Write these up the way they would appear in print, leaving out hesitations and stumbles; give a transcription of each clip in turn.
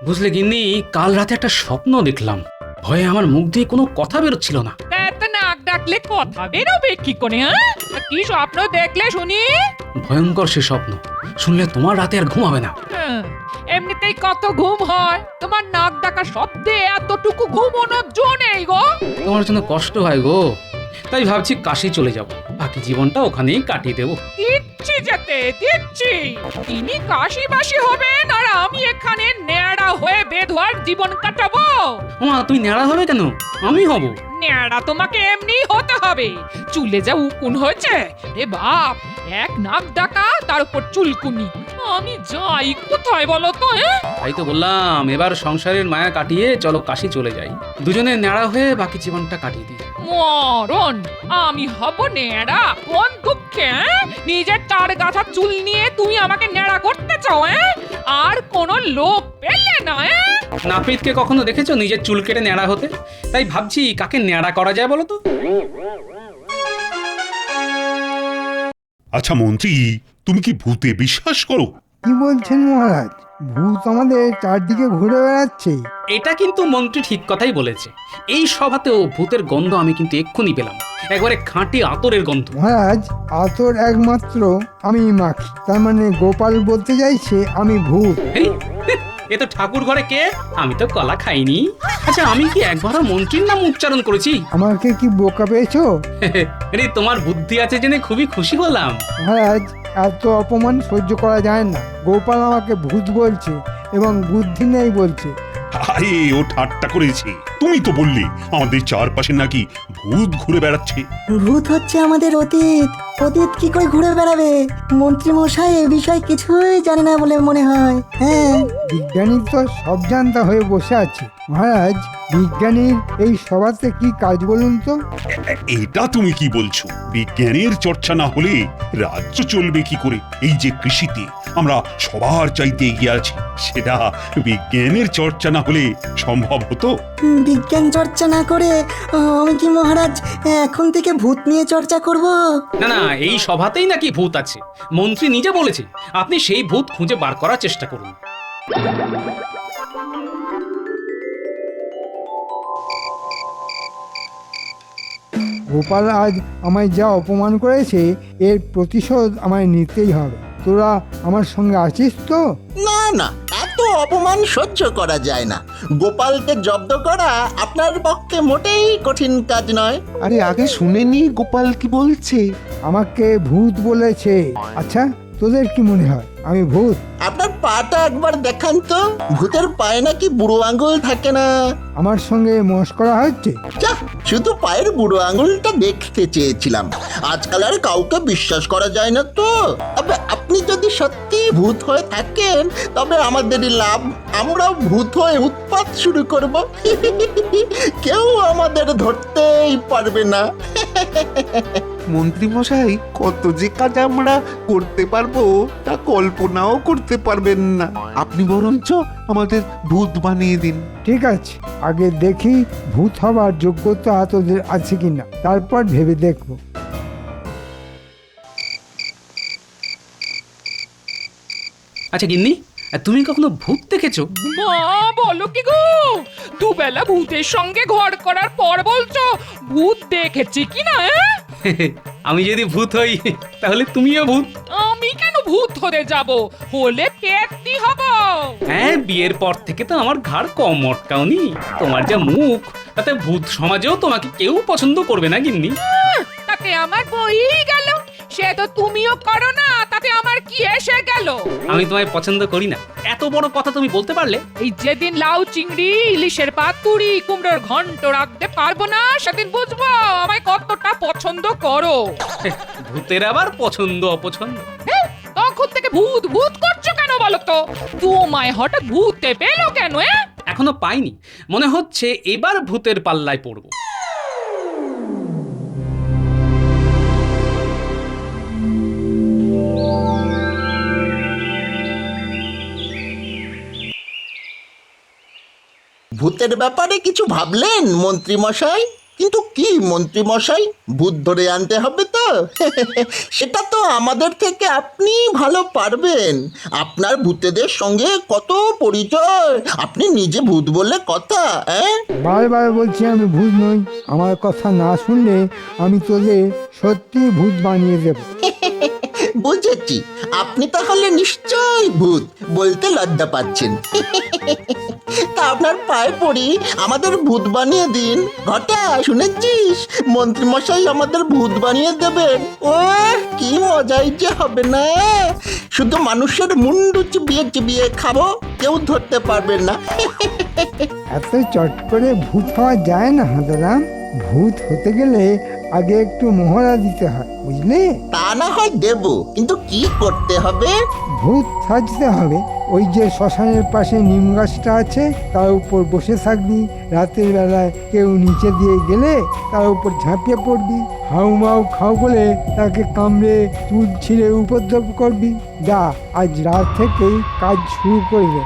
বুঝলে গিন্নি, কাল রাতে একটা স্বপ্ন দেখলাম। ভয়ে আমার মুখ দিয়ে কোনো কথা বেরোচ্ছিল না। তা নাক ডাকলে কথা বেরোবে কি করে? হ্যাঁ, কি স্বপ্ন দেখলে শুনি? ভয়ঙ্কর সে স্বপ্ন, শুনলে তোমার রাতে আর ঘুমাবে না। হ্যাঁ, এমনিতেই কত ঘুম হয়, তোমার নাক ডাকা শব্দে এতটুকু ঘুমানোর জো নেই গো। তোমার জন্য কষ্ট হয় গো, তাই ভাবছি কাশি চলে যাব, বাকি জীবনটা ওখানেই কাটিয়ে দেবো। দিচ্ছি যেতে দিচ্ছি, তিনি কাশি বাসি হবেন আর আমি এখানে ন্যাড়া হয়ে বেধোয়ার জীবন কাটাবো। মা, তুমি ন্যাড়া হবে কেন? আমি হব। ন্যাড়া তোমাকে এমনি হতে হবে, চুলে যা উকুন হয়েছে রে বাপ, এক নাক ডাকা তার উপর চুলকুনি। আমি যাই কোথায় বলো তো? তাই তো বললাম, এবার সংসারের মায়া কাটিয়ে চলো কাশি চলে যাই, দুজনে ন্যাড়া হয়ে বাকি জীবনটা কাটিয়ে দিই। মরণ, আমি হব ন্যাড়া? কোন দুঃখে? নিজের তার গাছা চুল নিয়ে তুমি আমাকে ন্যাড়া করতে চাও? আর কোন লোক পেলে না? নাপিতকে কখনো দেখেছো নিজের চুল কেটে ন্যাড়া হতে? তাই ভাবছি কাকে ন্যাড়া করা যায় বলো তো। আচ্ছা মন্ত্রী, তুমি কি ভূতে বিশ্বাস করো? কি বলছেন মহারাজ? ভূত আমাদের চারদিকে ঘুরে বেড়াচ্ছে। এটা কিন্তু মন্ত্রী ঠিক কথাই বলেছে। এই সভাতেও ভূতের গন্ধ আমি কিন্তু এক্ষুনি পেলাম, একবারে খাঁটি আতরের গন্ধ। মহারাজ, আতর একমাত্র আমি মাখি, তার মানে গোপাল বলতে চাইছে আমি ভূত। এই, এ তো ঠাকুর ঘরে কে? আমি তো কলা খাইনি। আচ্ছা, আমি কি একবারও মন্ত্রীর নাম উচ্চারণ করেছি? আমাকে কি বোকা পেয়েছো? আরে, তোমার বুদ্ধি আছে জেনে খুবই খুশি হলাম। মহারাজ, এত অপমান সহ্য করা যায় না। গোপাল আমাকে ভূত বলছে এবং বুদ্ধি নেই বলছে। আরে ও ঠাট্টা করেছে। তুমি তো বললে আমাদের চারপাশে নাকি ভূত ঘুরে বেড়াচ্ছে। ভূত হচ্ছে আমাদের অতীত। অতীত কি করে ঘুরে বেড়াবে? মন্ত্রী মশাই এ বিষয়ে কিছুই জানে না বলে মনে হয়। হ্যাঁ, বিজ্ঞানী তো সব জানতা হয়ে বসে আছে। মহারাজ, বিজ্ঞানীর এই সভাতে কি কাজ বলুন তো? এটা তুমি কি বলছো? বিজ্ঞানের চর্চা না হলে রাজ্য চলবে কি করে? এই যে কৃষিতে আমরা সবার চাইতে এগিয়ে আছি, সেটা বিজ্ঞানের চর্চা না হলে সম্ভব হতো? বিজ্ঞান চর্চা না করে আমি কি মহারাজ এখন থেকে ভূত নিয়ে চর্চা করব? না না, এই সভাতেই নাকি ভূত আছে, মন্ত্রী নিজে বলেছে। আপনি সেই ভূত খুঁজে বার করার চেষ্টা করুন। গোপাল আজ আমায় যা অপমান করেছে, এর প্রতিশোধ আমায় নিতেই হবে। তোরা আমার সঙ্গে আছিস তো? না না, এত অপমান সহ্য করা যায় না। গোপালকে জব্দ করা আপনার পক্ষে মোটেই কঠিন কাজ নয়। আরে আগে শুনেনি গোপাল কি বলছে। আমাকে ভূত বলেছে। আচ্ছা, তোদের কি মনে হয় আমি ভূত? আপনার পাটা একবার দেখান তো, ভূতের পায়ে নাকি বুড়ো আঙুল থাকে না? আমার সঙ্গে মস্করা হচ্ছে? যা, শুধু পায়ের বুড়ো আঙুলটা দেখতে চেয়েছিলাম। আজকাল আর কাউকে বিশ্বাস করা যায় না তো। তবে আপনি যদি সত্যি ভূত হয়ে থাকেন তবে আমাদেরই লাভ। আমরাও ভূত হয়ে উৎপাত শুরু করব। কেউ আমাদের ধরতেই পারবে না। মন্ত্রী মশাই, কত যে কাজ আমরা করতে পারবো তা কল্পনাও করতে পারবেন না। আপনি বরঞ্চ আমাদের ভূত বানিয়ে দিন। ঠিক আছে, আগে দেখি ভূত হবার যোগ্যতা তোদের আছে কিনা, তারপর ভেবে দেখবো। আচ্ছা গিন্নি, তুমি কখনো ভূত দেখেছো? মা, বলো কি গো? দুবেলা ভূতের সঙ্গে ঘর করার পর বলছো ভূত দেখেছি কিনা? আমি যদি ভূত হই তাহলে তুমিও ভূত। আমি কেন ভূত হতে যাব? হলে পেটনি হব। হ্যাঁ, বিয়ের পর থেকে তো আমার ঘাড় কম মটকাওনি। তোমার যা মুখ, তাতে ভূত সমাজেও তোমাকে কেউ পছন্দ করবে না গিন্নি। তাতে আমার বই গেল, সে তো তুমিও করো না, তাতে আমার কি এসে গেল? আমি তোমায় পছন্দ করি না, এত বড় কথা তুমি বলতে পারলে? এই যেদিন লাউ চিংড়ি ইলিশের পাতুরি কুমড়োর ঘন্ট রাখতে পারবো না, সেদিন বুঝবো আমায় কতটা পছন্দ করো। ভূতের আবার পছন্দ অপছন্দ? তখন থেকে ভূত ভূত করছো কেন বলো তো? তোমায় হঠাৎ ভূতে পেলো কেন? এখনো পাইনি, মনে হচ্ছে এবার ভূতের পাল্লায় পড়বো। ভূতের ব্যাপারে কিছু ভাবলেন মন্ত্রী মশাই? কিন্তু কি মন্ত্রী মশাই, ভূত ধরে আনতে হবে তো? সেটা তো আমাদের থেকে আপনি ভালো পারবেন। আপনার ভূতেদের সঙ্গে কত পরিচয়, আপনি নিজে ভূত বললে কথা। বারবার বলছি আমি ভূত নই। আমার কথা না শুনলে আমি তোদের সত্যি ভূত বানিয়ে দেব। বুঝেছি, আপনি তাহলে নিশ্চয়ই ভূত, বলতে লজ্জা পাচ্ছেন। তা আপনার পায়ে পড়ি, আমাদের ভূত বানিয়ে দিন। ঘটা, শুনেছিস মন্ত্রী মশাই আমাদের ভূত বানিয়ে দেবেন? ও কি মজাই যে হবে না! শুধু মানুষের মুন্ডু চিবিয়ে চিবিয়ে খাবো, কেউ ধরতে পারবেন না। এত চট করে ভূত হওয়া যায় না হাঁদারাম। ভূত হতে গেলে আগে একটু মহড়া দিতে হয়, বুঝলে? তা না হয় দেব, কিন্তু কি করতে হবে? ভূত সাজতে হবে। ওই যে শ্মশানের পাশে নিম গাছটা আছে, তার উপর বসে থাকবি। রাতের বেলায় কেউ নিচে দিয়ে গেলে তার উপর ঝাঁপিয়ে পড়বি। হাউ মাউ খাও বলে তাকে কামড়ে চুল ছিঁড়ে উপদ্রব করবি। যা, আজ রাত থেকেই কাজ শুরু করবে।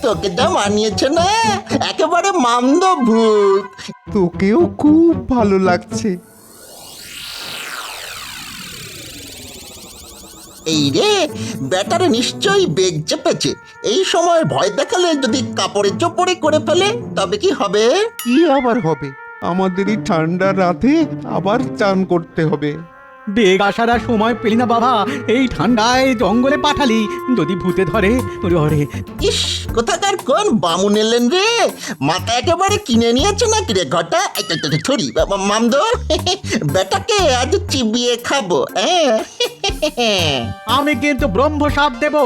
তোকে যা মানিয়েছে না, একেবারে মামদ ভূত। তোকেও খুব ভালো লাগছে। এই রে, ব্যাটারে নিশ্চয়ই বেগ চেপেছে। এই সময় ভয় দেখালে যদি কাপড়ে চোপড়ে করে ফেলে, তবে কি হবে? কি আবার হবে? আমাদের এই ঠান্ডা রাতে আবার চান করতে হবে। বেগ আসার আর সময় পেলি না বাবা, এই ঠান্ডায় জঙ্গলে পাঠালি, যদি ভূতে ধরে। ওরে ইস, কোথাকার কোন বামুন এলেন রে? মাথা একেবারে কিনে নিয়েছে নাকি রে ঘটা? ছড়ি মামদ, বেটাকে আজ চিবিয়ে খাবো। আমি কিন্তু ব্রহ্ম সাপ দেবো,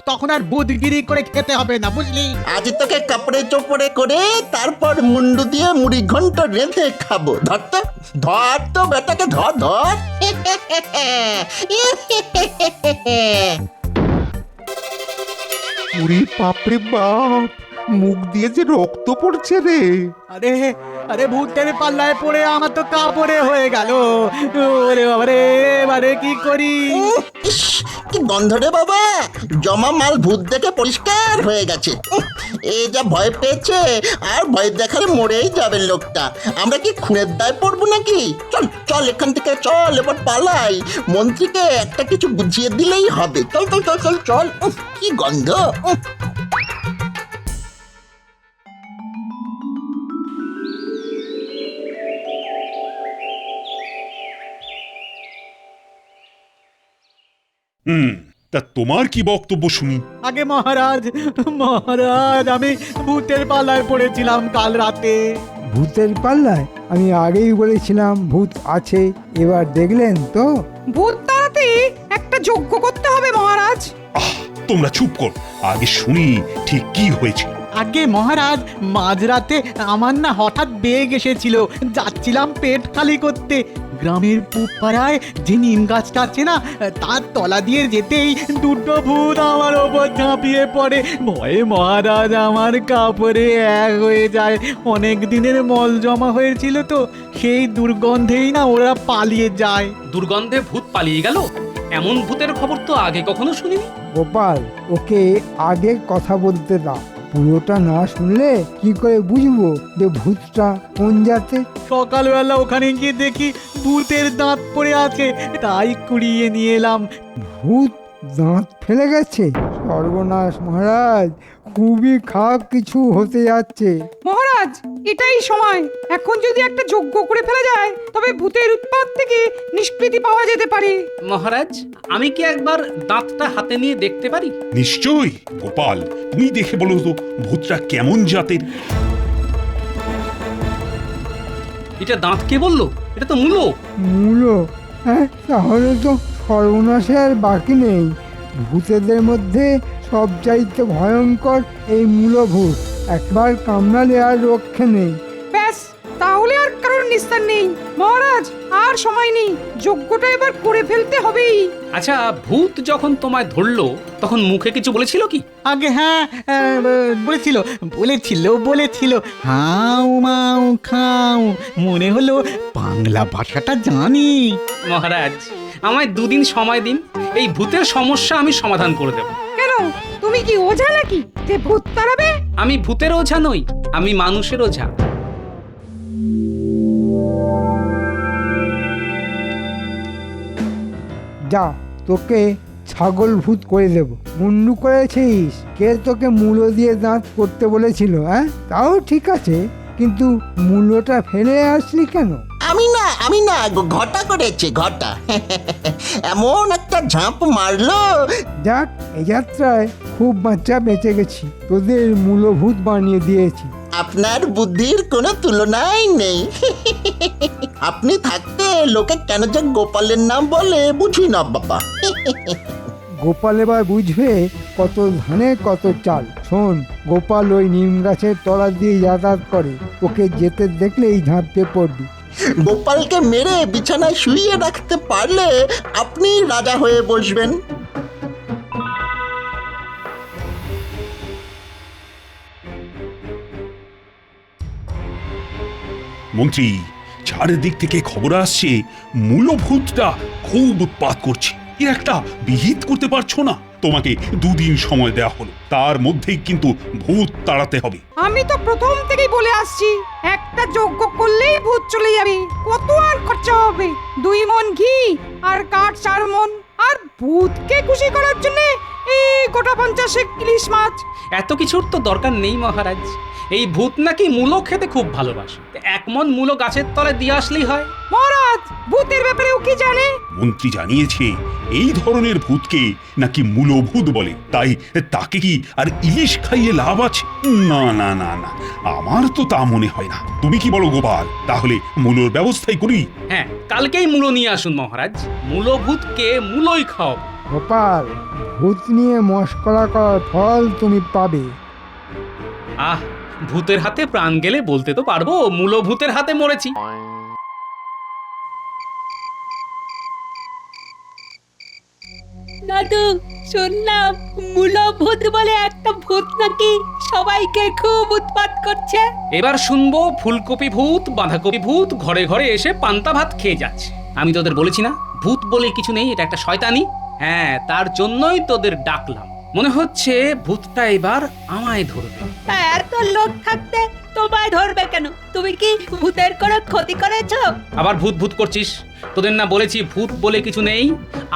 তখন আর বুধগিরি করে খেতে হবে না, বুঝলি? আজ তোকে কাপড়ে চোপড়ে করে তারপর মুন্ডু দিয়ে মুড়ি ঘন্ট রেঁধে খাবো। ধর তো, ধর তো বেটাকে, ধর ধর। উরি বাপরে বাপ, মুখ দিয়ে যে রক্ত পড়ছে রে। আরে আরে ভূতের পাল্লায় পড়ে আমার তো কাপড়ে হয়ে গেল। ওরে বাবারে, এবারে কি করি? ইস, কি গন্ধ রে বাবা! জমা মাল ভূত দেখে পরিষ্কার হয়ে গেছে। এ যা ভয় পেয়েছে, আর ভয় দেখালে মরেই যাবে লোকটা। আমরা কি খুনের দায় পড়বো নাকি? চল চল, এখান থেকে চল, এবার পালাই। মন্ত্রীকে একটা কিছু বুঝিয়ে দিলেই হবে। চল চল চল চল চল। কি গন্ধ! তা তোমার কি বক্তব্য শুনি? আগে মহারাজ, মহারাজ, আমি ভূতের পাল্লায় পড়েছিলাম কাল রাতে। ভূতের পাল্লায়? আমি আগেই বলেছিলাম ভূত আছে। এবার দেখলেন তো? ভূত তাড়াতে একটা যজ্ঞ করতে হবে মহারাজ। তোমরা চুপ কর, আগে শুনি ঠিক কি হয়েছে। আগে মহারাজ, মাঝরাতে আমার না হঠাৎ বেগ এসেছিল। যাচ্ছিলাম পেট খালি করতে। গ্রামের পূব পাড়ায় যে নিম গাছটা আছে না, তার তলা দিয়ে যেতেই দুটো ভূত আমার ওপর ঝাঁপিয়ে পড়ে। ভয়ে মহারাজ আমার কাপড়ে এক হয়ে যায়। অনেক দিনের মল জমা হয়েছিল তো, সেই দুর্গন্ধেই না ওরা পালিয়ে যায়। দুর্গন্ধে ভূত পালিয়ে গেল? এমন ভূতের খবর তো আগে কখনো শুনিনি। গোপাল, ওকে আগে কথা বলতে দাও। পুরোটা না শুনলে কি করে বুঝবো যে ভূতটা কোন জাতে? সকালবেলা ওখানে গিয়ে দেখি ভূতের দাঁত পড়ে আছে, তাই কুড়িয়ে নিয়ে এলাম। ভূত দাঁত ফেলে গেছে? সর্বনাশ মহারাজ, খুবই খারাপ কিছু হতে যাচ্ছে। মহারাজ, এটাই সময়। এখন যদি একটা যজ্ঞ করে ফেলা যায়, তবে ভূতের উৎপাত থেকে নিষ্কৃতি পাওয়া যেতে পারে। মহারাজ, আমি কি একবার দাঁতটা হাতে নিয়ে দেখতে পারি? নিশ্চয়ই। গোপাল, তুমি দেখে বলো তো ভূতটা কেমন জাতের। এটা দাঁত কে বললো? এটা তো মূলো। মূলো? হ্যাঁ, তাহলে তো সর্বনাশে আর বাকি নেই। ভূতেদের মধ্যে সবচাইতে ভয়ঙ্কর এই মূলভূত। একবার কামড়ালে আর রক্ষে নেই। ব্যাস, তাহলে আর কারোর নিস্তার নেই। মহারাজ, আর সময় নেই, যজ্ঞটা এবার করে ফেলতে হবেই। আচ্ছা, ভূত যখন তোমায় ধরলো তখন মুখে কিছু বলেছিল কি? আগে হ্যাঁ, বলেছিল বলেছিল বলেছিল হাউ মাউ খাও। মনে হলো বাংলা ভাষাটা জানি। মহারাজ, আমায় 2 দিন সময় দিন, এই ভূতের সমস্যা আমি সমাধান করে দেব। কেন, তুমি কি ওঝা নাকি যে ভূত তাড়াবে? আমি ভূতের ওঝা নই, আমি মানুষের ওঝা। যা, তোকে ছাগল ভূত করে দেব। মুন্ডু করেছিস? কে তোকে মূলো দিয়ে দাঁত করতে বলেছিল? হ্যাঁ, তাও ঠিক আছে, কিন্তু মূলোটা ফেলে আসলি কেন? আমি না ঘটা করেছে ঘটা। এমন একটা ঝাঁপ মারলো। যাক, এই যাত্রায় খুব বাচ্চা বেঁচে গেছি, তোদের মূলভূত বানিয়ে দিয়েছি। আপনার বুদ্ধির কোনো তুলনাই নেই। আপনি থাকতে লোকে কেন যে গোপালের নাম বলে বুঝি না বাবা। গোপাল এবার বুঝবে কত ধানে কত চাল। শোন, গোপাল ওই নিম গাছের তলা দিয়ে যাতায়াত করে, ওকে যেতে দেখলেই ঝাঁপিয়ে পড়বি। গোপালকে মেরে বিছানায় শুইয়ে রাখতে পারলে আপনি রাজা হয়ে বসবেন। মন্ত্রী, চারিদিক থেকে খবর আসছে মূলভূতটা খুব উৎপাত করছে। এর একটা বিহিত করতে পারছো না? তোমাকে 2 দিন সময় দেওয়া হলো, তার মধ্যেই কিন্তু ভূত তাড়াতে হবে। আমি তো প্রথম থেকেই বলে আসছি, একটা যজ্ঞ করলেই ভূত চলে যাবে। কত আর খরচা হবে? 2 মণ ঘি আর কাঠ 4 মণ। আর ভূতকে খুশি করার জন্য এই গোটা 50 ইলিশ মাছ। এত কিছুর তো দরকার নেই মহারাজ। এই ভূত নাকি মূলো খেতে খুব ভালোবাসে, 1 মণ মূলো গাছের তলায় দিয়ে আসলেই হয়। মহারাজ, ভূতের ব্যাপারেও কি জানে? মন্ত্রী জানিয়েছে এই ধরনের ভূতকে নাকি মূলভূত বলে, তাই তাকে কি আর ইলিশ খাইয়ে লাভ আছে? না না না না, আমার তো তা মনে হয় না। তুমি কি বলো গোপাল? তাহলে মূলোর ব্যবস্থাই করি। হ্যাঁ, কালকেই মূলো নিয়ে আসুন মহারাজ। মূলভূতকে মূলোই খাও। গোপাল, ভূত নিয়ে মস্করা করার ফল তুমি পাবে। আহ, ভূতের হাতে প্রাণ গেলে বলতে তো পারবো মূলভূতের হাতে মরেছি। দাদু, শুনলাম মূলভূত বলে একটা ভূত নাকি সবাইকে খুব উৎপাত করছে। এবার শুনবো ফুলকপি ভূত, বাঁধাকপি ভূত ঘরে ঘরে এসে পান্তা ভাত খেয়ে যাচ্ছে। আমি তোদের বলেছি না, ভূত বলে কিছু নেই, এটা একটা শয়তানি। হ্যাঁ, তার জন্যই তোদের ডাকলাম। মনে হচ্ছে ভূতটা এবার আমায় ধরবে। তা এত লোক থাকতে তোমায় ধরবে কেন? তুমি কি ভূতের কোনো ক্ষতি করেছো? আবার ভূত ভূত করছিস? তোদের না বলেছি ভূত বলে কিছু নেই?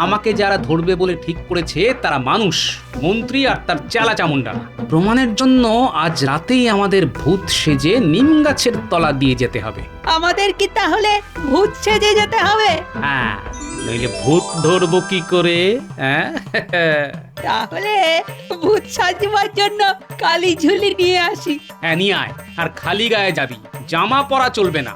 আমাকে যারা ধরবে বলে ঠিক করেছে তারা মানুষ, মন্ত্রী আর তার চালা চামুন্ডা। প্রমাণের জন্য আজ রাতেই আমাদের ভূত সেজে নিম গাছের তলা দিয়ে যেতে হবে। আমাদের কি তাহলে ভূত সেজে যেতে হবে? হ্যাঁ, নইলে ভূত ধরবো কি করে? হ্যাঁ, তাহলে ভূত সাজবার জন্য কালি ঝুলি নিয়ে আসি। হ্যাঁ, নিয়ে আয়। আর খালি গায়ে যাবি, জামা পরা চলবে না।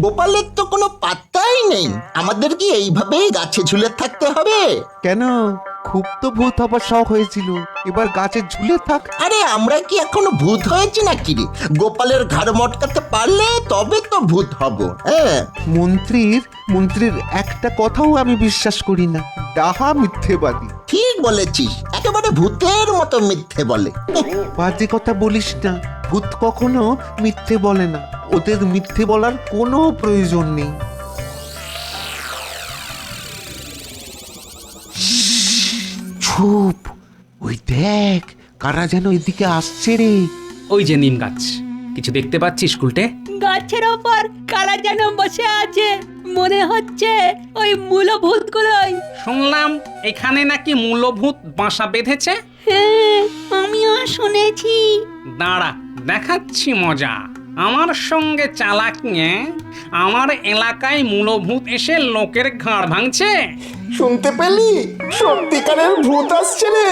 গোপালের তো কোনো পাত্তাই নেই। আমাদের কি এইভাবেই গাছে ঝুলে থাকতে হবে? কেন? খুব তো ভূত হবার শখ হয়েছিল, এবার গাছে ঝুলে থাক। আরে আমরা কি এখনো ভূত হয়েছি নাকি রে? গোপালের ঘাড় মটকাতে পারলে তবে তো ভূত হব। হ্যাঁ, মন্ত্রীর একটা কথাও আমি বিশ্বাস করি না। ডাহা মিথ্যেবাদী। ঠিক বলেছিস, একেবারে ভূতের মতো মিথ্যে বলে। বাজে কথা বলিস না। ভূত কখনো মিথ্যে বলে না, ওদের মিথ্যে বলার কোনো প্রয়োজন নেই। চুপ, ওই দেখ কারা যেন এদিকে আসছে রে। ওই যে নিম গাছ, কিছু দেখতে পাচ্ছিস উল্টে? গাছের ওপর কারা যেন বসে আছে, মনে হচ্ছে ওই মূলভূতগুলোই। শুনলাম এখানে নাকি মূলভূত বাসা বেঁধেছে। হ্যাঁ, আমিও শুনেছি। দাঁড়া, দেখাচ্ছি মজা। আমার সঙ্গে চালাক নিয়ে আমার এলাকায় মূলভূত এসে লোকের ঘাড় ভাঙছে। শুনতে পেলি? সত্যিকারের ভূত আসছে রে।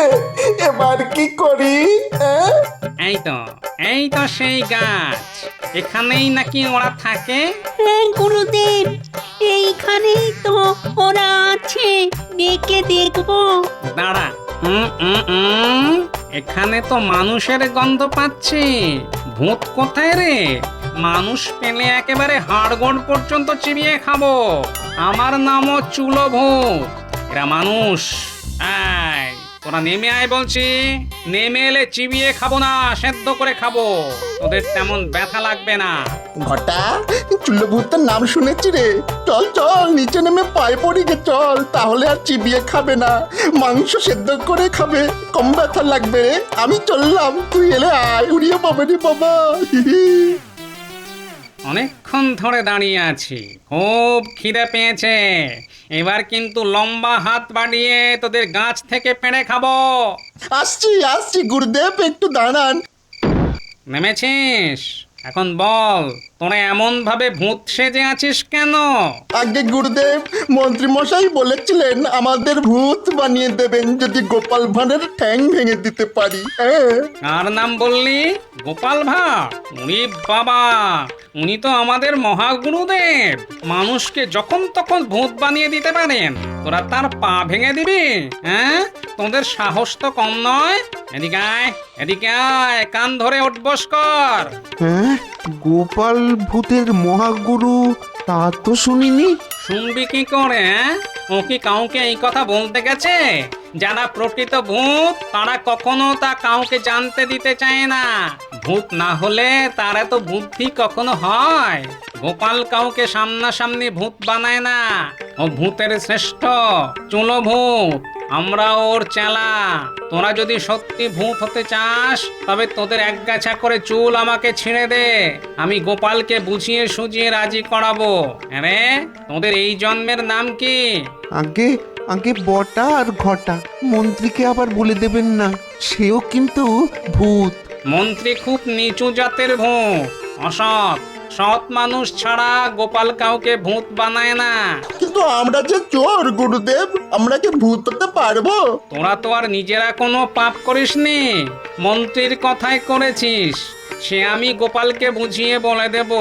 এবার কি করি? এই তো সেই গাছ। এখানেই নাকি ওরা থাকে। হ্যাঁ গুরুদেব, এইখানেই তো ওরা আছে। ডেকে দেখবো। দাঁড়া, এখানে তো মানুষের গন্ধ পাচ্ছি। ভূত কোথায় রে? মানুষ পেলে একেবারে হাড়গোড় পর্যন্ত চিবিয়ে খাবো। আমার নামও চুলোভূত। এরা মানুষ। এই, তোরা নেমে আয় বলছি। নেমে এলে চিবিয়ে খাবো না, সেদ্ধ করে খাবো। তোদের তেমন ব্যথা লাগবে না। ঘটা, চুল্লভূতের নাম শুনেছি রে। চল চল, নিচে নেমে পায়ে পড়ি গে, চল। তাহলে আর চিবিয়ে খাবে না, মাংস সেদ্ধ করে খাবে, কম ব্যথা লাগবে রে। আমি চললাম, তুই এলে আয়। উড়িয়ে পাবে রে বাবা। অনেকক্ষণ ধরে দাঁড়িয়ে আছি, খুব খিদে পেয়েছে। এবার কিন্তু লম্বা হাত বাড়িয়ে তোদের গাছ থেকে পেড়ে খাবো। আসছি আসছি গুরুদেব, একটু দাঁড়ান। নেমেছিস? এখন বল, তোরা এমন ভাবে ভূত সেজে আছিস কেন? আগে গুরুদেব, মন্ত্রী মশাই বলেছিলেন আমাদের ভূত বানিয়ে দেবেন যদি গোপাল ভাঁড়ের ঠ্যাং ভেঙে দিতে পারি। কার নাম বললি? গোপাল ভাঁড়? উনি বাবা, উনি তো আমাদের মহাগুরুদেব। মানুষকে যখন তখন ভূত বানিয়ে দিতে পারেন, তোরা তার পা ভেঙে দিবি? হ্যাঁ, তোদের সাহস তো কম নয়। এদিকে আয়, এদিকে আয়, কান ধরে উঠবস কর। হ্যাঁ, গোপাল ভূতের মহাগুরু তা তো শুনিনি। শুনবি কি করে? ও কি কাউকে এই কথা বলতে গেছে? যারা প্রকৃত ভূত তারা কখনো তা কাউকে জানতে দিতে চায় না। ভূত না হলে তার এত বুদ্ধি কখনো হয়? গোপাল কাউকে সামনাসামনি ভূত বানায় না। ও ভূতের শ্রেষ্ঠ, চুলো ভূত। আমরা ওর চেলা। তোরা যদি সত্যি ভূত হতে চাস তবে তোদের একগাছা করে চুল আমাকে ছিঁড়ে দে। আমি গোপালকে বুঝিয়ে সুজিয়ে রাজি করাবো। আরে, তোদের এই জন্মের নাম কি? আগে আগে বটা আর ঘটা, মন্ত্রীকে আবার বলে দেবেন না, সেও কিন্তু ভূত। মন্ত্রী খুব নিচু জাতের ভূত, অসৎ। সৎ মানুষ ছাড়া গোপাল কাউকে ভূত বানায় না। কিন্তু আমরা যে চোর গুরুদেব, আমরা কি ভূত হতে পারবো? তোরা তো আর নিজেরা কোনো পাপ করিসনি, মন্ত্রীর কথাই করেছিস। সে আমি গোপালকে বুঝিয়ে বলে দেব।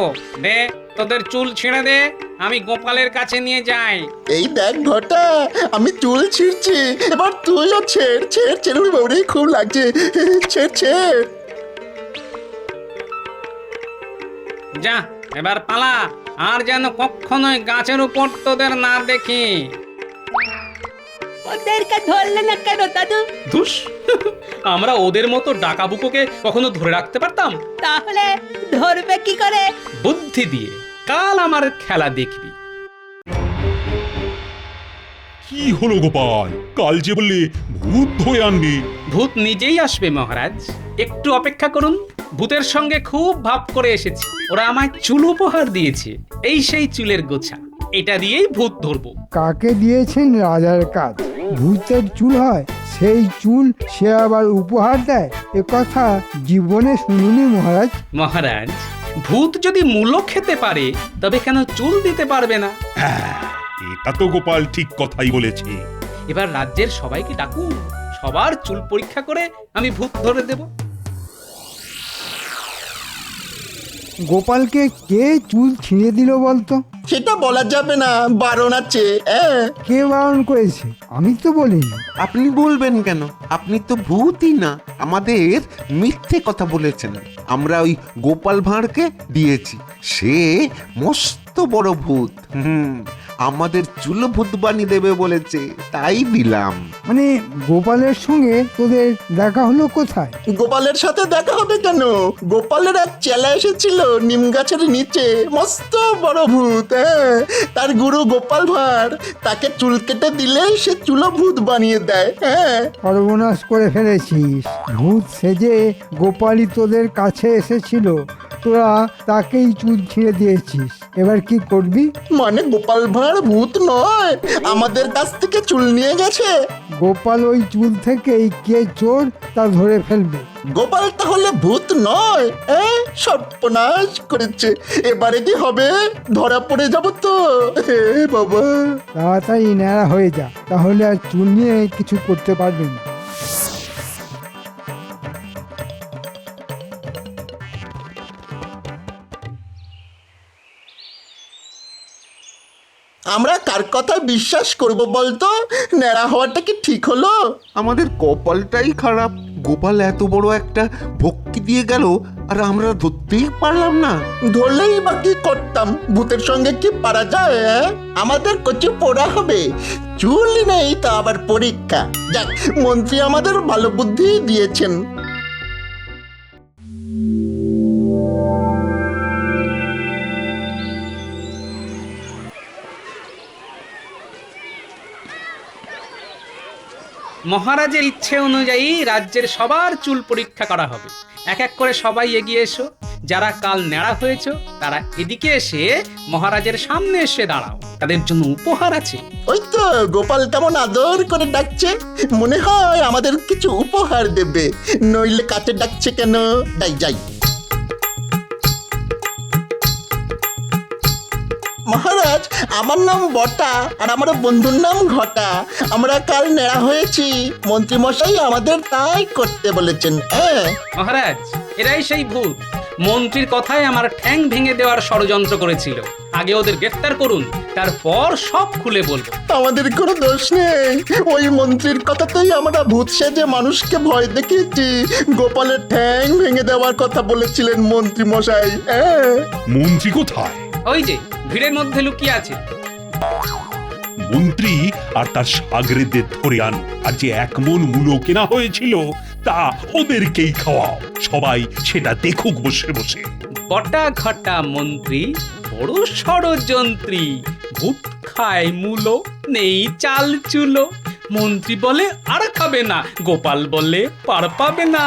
দে, তোদের চুল ছিঁড়ে দে, আমি গোপালের কাছে নিয়ে যাই। এই দেখ ঘটা, আমি চুল ছিঁড়ছি, এবার তুইও ছেড় ছেড় ছেড়ে। বাবরে, খুব লাগছে, ছেড় ছেড়। যা, এবার পালা। আর যেন কখনোই গাছের উপর তোদের না দেখি। ওদেরকে ধরলে না কেন দাদু? ধুস, আমরা ওদের মতো ডাকাবুকোকে কখনো ধরে রাখতে পারতাম? তাহলে ধরবে কি করে? বুদ্ধি দিয়ে। কাল আমার খেলা দেখবি। কি হলো গোপাল, কাল যে বললে ভূত ধরে আনবি? ভূত নিজেই আসবে মহারাজ, একটু অপেক্ষা করুন। ভূতের সঙ্গে খুব ভাব করে এসেছি। ওরা আমায় চুল উপহার দিয়েছে। এই সেই চুলের গোছা, এটা দিয়েই ভূত ধরবো। কাকে দিয়েছেন রাজার কাজ? ভূতের চুল হয়, সেই চুল সে আবার উপহার দেয়? এ কথা জীবনে শুনিনি মহারাজ। মহারাজ, ভূত যদি মূলো খেতে পারে তবে কেন চুল দিতে পারবে না? হ্যাঁ, এটা তো গোপাল ঠিক কথাই বলেছে। এবার রাজ্যের সবাইকে ডাকুন, সবার চুল পরীক্ষা করে আমি ভূত ধরে দেব। গোপালকে কে চুল ছিঁড়ে দিল বলতো? সেটা বলা যাবে না, বারণ আছে। কে বারণ করেছে? আমি তো বলিনি। আপনি বলবেন কেন? আপনি তো ভূতই না, আমাদের মিথ্যে কথা বলেছেন। আমরা ওই গোপাল ভাঁড়কে দিয়েছি, সে মস্ত বড় ভূত। আমাদের চুল ভূত বানিয়ে দেবে বলেছে, তাই দিলাম। মানে গোপালের সঙ্গে তোদের দেখা হলো কোথায়? গোপালের সাথে দেখা হবে কেন? গোপালের এক চেলা এসেছিল নিম গাছের নিচে, মস্ত বড় ভূত। তার গুরু গোপাল ভাঁড়, তাকে চুল কেটে দিলে সে চুলো ভূত বানিয়ে দেয়। সর্বনাশ করে ফেলেছিস। ভূত সেজে গোপালই তোদের কাছে এসেছিল, তোরা তাকেই চুল ছিঁড়ে দিয়েছিস। এবার কি করবি? মানে গোপাল ভাঁড় ভূত নয়, আমাদের কাছ থেকে চুল নিয়ে গেছে। গোপাল ওই চুল থেকেই কে চোর তা ধরে ফেলবে। গোপাল তাহলে ভূত নয়? সর্বনাশ করেছে। এবারে কি হবে? ধরা পড়ে যাব তো। হে বাবা, তাড়াতাড়ি ন্যাড়া হয়ে যা, তাহলে আর চুল নিয়ে কিছু করতে পারবে না। আমরা কার কথা বিশ্বাস করব বলতো? ন্যাড়া হওয়াটা কি ঠিক হলো? আমাদের কপালটাই খারাপ। গোপাল এত বড় একটা ভক্তি দিয়ে গেল, আর আমরা ধরতেই পারলাম না। ধরলেই বা কি করতাম? ভূতের সঙ্গে কি পারা যায়? আমাদের কচু পোড়া হবে, চুল নেই তো আবার পরীক্ষা। যাক, মন্ত্রী আমাদের ভালো বুদ্ধি দিয়েছেন। মহারাজের ইচ্ছে অনুযায়ী রাজ্যের সবার চুল পরীক্ষা করা হবে। এক এক করে সবাই এগিয়ে এসো। যারা কাল ন্যাড়া হয়েছ তারা এদিকে এসে মহারাজের সামনে এসে দাঁড়াও। তাদের জন্য উপহার আছে। ওই তো গোপাল কেমন আদর করে ডাকছে, মনে হয় আমাদের কিছু উপহার দেবে। নইলে কাছে ডাকছে কেন? যাই যাই। মহারাজ, আমার নাম বটা আর আমার বন্ধুর নাম ঘটা। আমরা কাল নেড়া হয়েছি, মন্ত্রী মশাই আমাদের তাই করতে বলেছেন। হ্যাঁ মহারাজ, এরাই সেই ভূত। মন্ত্রীর কথায় আমার ঠ্যাং ভেঙে দেওয়ার ষড়যন্ত্র করেছিল। আগে ওদের গ্রেফতার করুন, তারপর সব খুলে বলবো। আমাদের কোনো দোষ নেই, ওই মন্ত্রীর কথাতেই আমরা ভূত সেজে মানুষকে ভয় দেখিয়েছি। গোপালের ঠ্যাং ভেঙে দেওয়ার কথা বলেছিলেন মন্ত্রী মশাই। হ্যাঁ, মন্ত্রী কোথায়? ওই যে ভিড়ের মধ্যে লুকিয়ে আছে। মন্ত্রী আর তার সাগরেদের ধরে আনো, আর যে 1 মণ মূলো কেনা হয়েছিল তা ওদেরকেই খাওয়াও। সবাই সেটা দেখুক বসে বসে। বটা ঘটা মন্ত্রী বড় ষড়যন্ত্রী। ভূত খায় মূলো, নেই চাল চুলো। মন্ত্রী বলে আর খাবে না, গোপাল বলে পার পাবে না।